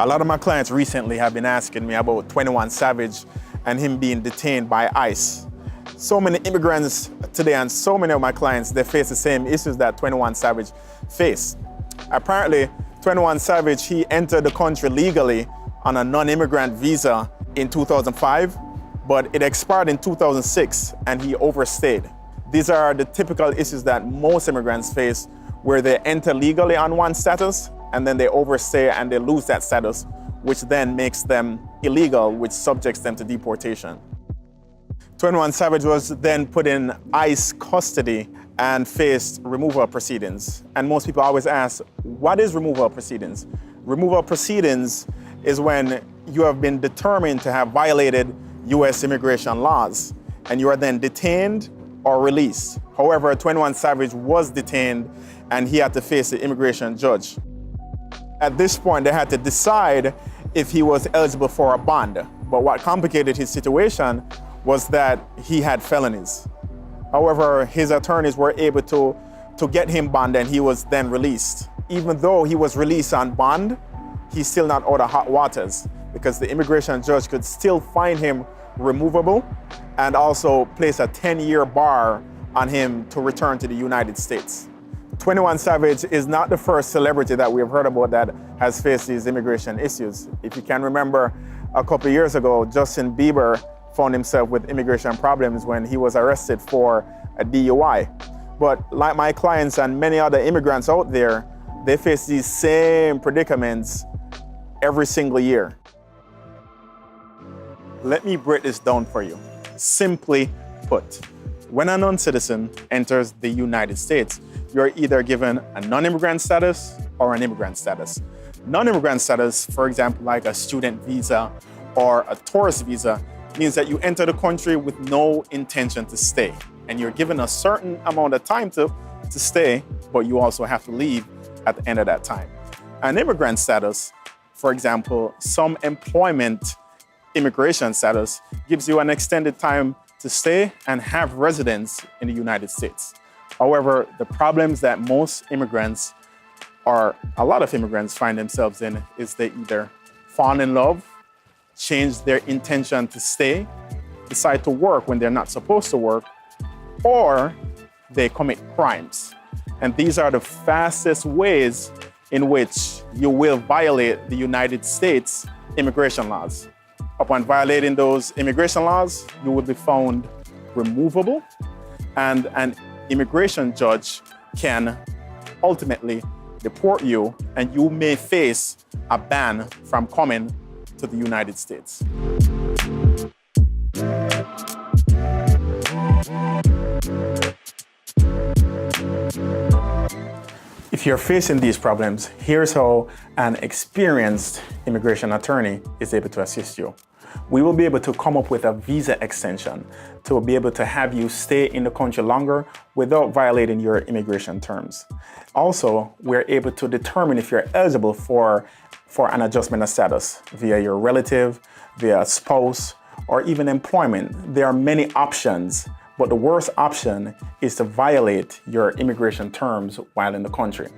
A lot of my clients recently have been asking me about 21 Savage and him being detained by ICE. So many immigrants today and so many of my clients, they face the same issues that 21 Savage faced. Apparently, 21 Savage, he entered the country legally on a non-immigrant visa in 2005, but it expired in 2006 and he overstayed. These are the typical issues that most immigrants face, where they enter legally on one status and then they overstay and they lose that status, which then makes them illegal, which subjects them to deportation. 21 Savage was then put in ICE custody and faced removal proceedings. And most people always ask, what is removal proceedings? Removal proceedings is when you have been determined to have violated US immigration laws and you are then detained or released. However, 21 Savage was detained and he had to face the immigration judge. At this point, they had to decide if he was eligible for a bond. But what complicated his situation was that he had felonies. However, his attorneys were able to get him bond and he was then released. Even though he was released on bond, he's still not out of hot waters because the immigration judge could still find him removable and also place a 10-year bar on him to return to the United States. 21 Savage is not the first celebrity that we have heard about that has faced these immigration issues. If you can remember, a couple of years ago, Justin Bieber found himself with immigration problems when he was arrested for a DUI. But like my clients and many other immigrants out there, they face these same predicaments every single year. Let me break this down for you. Simply put, when a non-citizen enters the United States, you're either given a non-immigrant status or an immigrant status. Non-immigrant status, for example, like a student visa or a tourist visa, means that you enter the country with no intention to stay. And you're given a certain amount of time to stay, but you also have to leave at the end of that time. An immigrant status, for example, some employment immigration status, gives you an extended time to stay and have residence in the United States. However, the problems that most immigrants, or a lot of immigrants, find themselves in is they either fall in love, change their intention to stay, decide to work when they're not supposed to work, or they commit crimes. And these are the fastest ways in which you will violate the United States immigration laws. Upon violating those immigration laws, you will be found removable, and an immigration judge can ultimately deport you, and you may face a ban from coming to the United States. If you're facing these problems, here's how an experienced immigration attorney is able to assist you. We will be able to come up with a visa extension to be able to have you stay in the country longer without violating your immigration terms. Also, we're able to determine if you're eligible for an adjustment of status via your relative, via a spouse, or even employment. There are many options, but the worst option is to violate your immigration terms while in the country.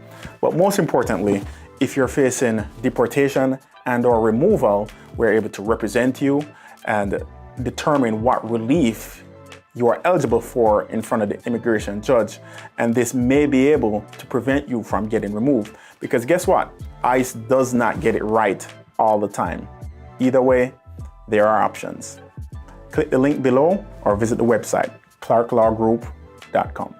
But most importantly, if you're facing deportation and/or removal, we're able to represent you and determine what relief you are eligible for in front of the immigration judge. And this may be able to prevent you from getting removed. Because guess what? ICE does not get it right all the time. Either way, there are options. Click the link below or visit the website, clarkelawgroup.com.